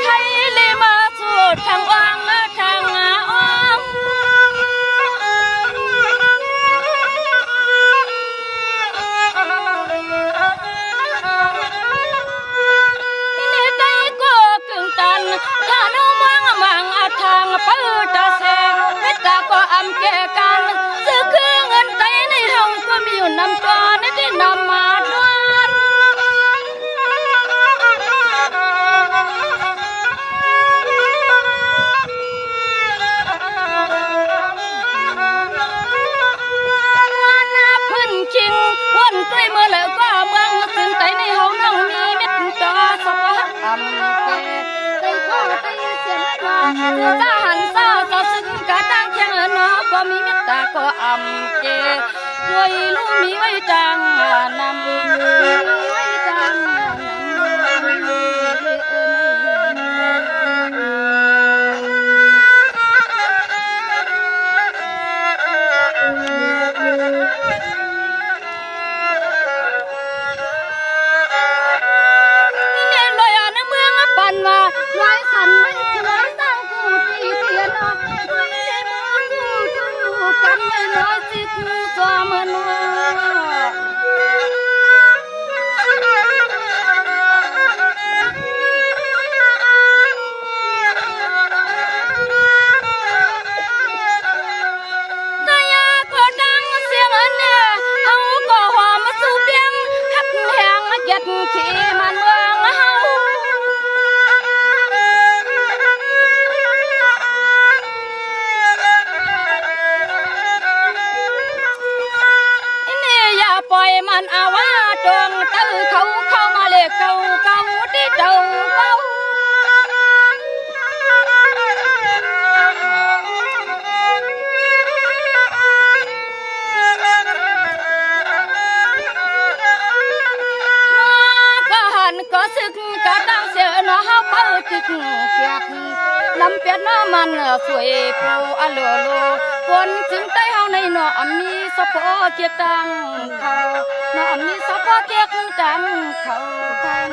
ไทยเลยมาสู่ทางอ่างและทางอ่องนี่ได้ก็กึ่งตันถ้าน้องมังอาทางเปิดตาเสเม็ดตาก็อำแก่กันซื้อคือเงินไตในห้องก็มีอยู่นำจอนี่ที่นำมาด้วยชิงวันใกล้เมื่อแล้วก็เมืองถึงไตในห้องนั่งมีเม็ดตาสปะอำแก่ไตก็ไตเสียมาตาหันเศร้าเศร้าซึ้งกะตั้งแข็งเนาะก็มีเม็ดตาก็อำแก่ด้วยลูกมีไว้จังนำไว้จังร้อยสันไม่ร้อยสร้างกูตีเตียนออกไม่ใช่มาสู้ดูกันไม่น้อยสิกูตัวมันว่าแต่ยาก็ดังเสียงอันเนี่ยเขาก็หอมมาสู้เปียงหักแหงเย็ดขี้มันเมืองเฮาปล่อยมันเอาว่าจงตื้อเขามาเลกเก่าที่เจ้าเก่าก็หันก็สึกก็ตั้งเสียเนาะเฮาเปิดตึกเปียกลำเปียกน้ำมันสวยโปอโลโลคนถึงใต้เฮาในเนาะมีสะพอเกียกตังเขาเนาะมีสะพอเกียกตังเขากัน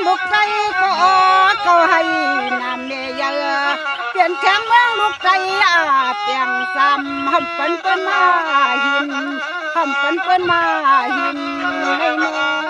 ลูกใจก็ให้นำเมียเปลี่ยนแข็งเมืองลูกใจเปลี่ยนซ้ำหำเป็นมาหินหำเป็นมาหินในเนื้อ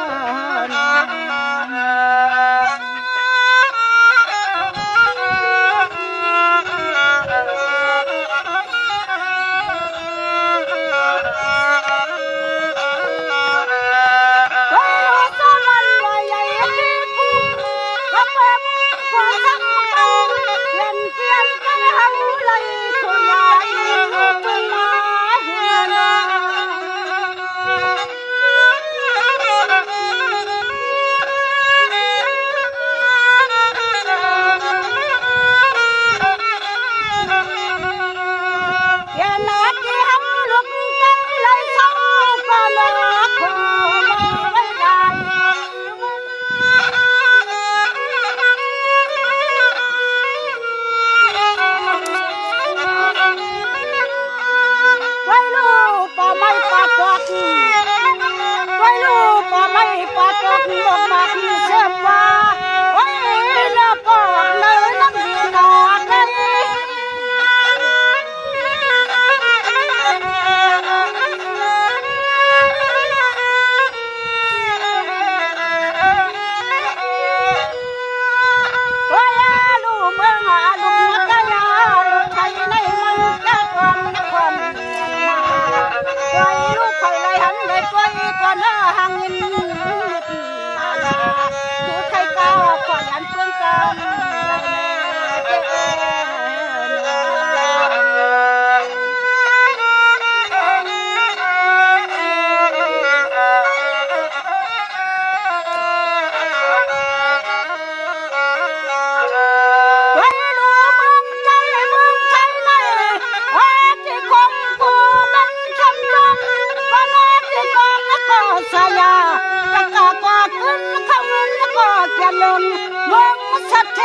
เกียนลงมงสัตเท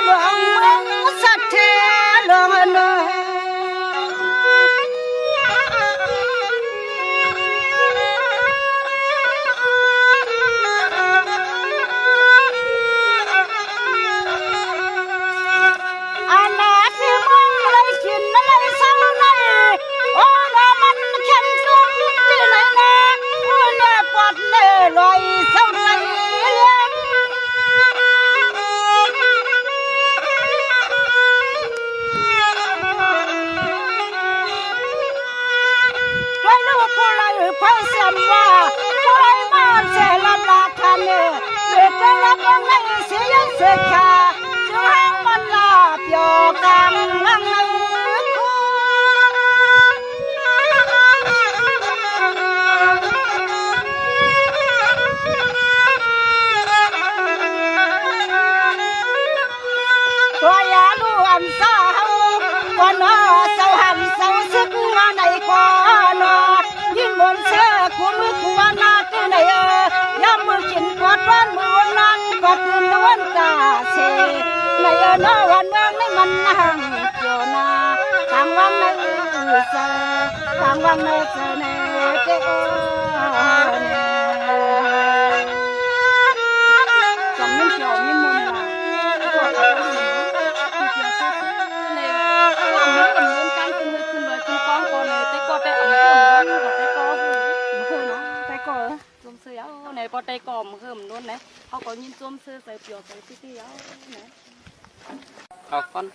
หลวงมงสัตเทหลวงเนอาณาที่มองเลยกินเลยเศร้าเลยโอ้ละมันเข้มตุ้มที่ไหนนะเน่ปอดเน่ลอยเศร้าเลยพระเสมว่าผู้ใดมาเสียลำลาทันเด็กจะรับยังไงเสียเสียขาจะให้มันลาเปียวกังนั่งตัวยาลูอันสาววันนอสาวหันสาวซึกมาในคอนอยินบนเสือขวมือขวานาที่ไหนย้ำมือกินกอดวันมือนั้นกอดคืนนวันกาเสในนอวันเมืองในมันนั่งโยนาทางวังในเสทางวังในเสเนเจโอจำยิ่งเกี่ยวยิ่งมุนละตัวเขาในว่ามือกับมือการขึ้นเลยขึ้นเลยขึ้นก้อนก่อนเลยแต่ก็แต่อันนี้ก็แต่ก็มือคือเนาะแต่ก็จมเสือในก็แต่ก็มือคือมันนู้นไหนเขาก็ยินจมเสือใส่เปียวใส่ที่เอาไหนเอาก้อน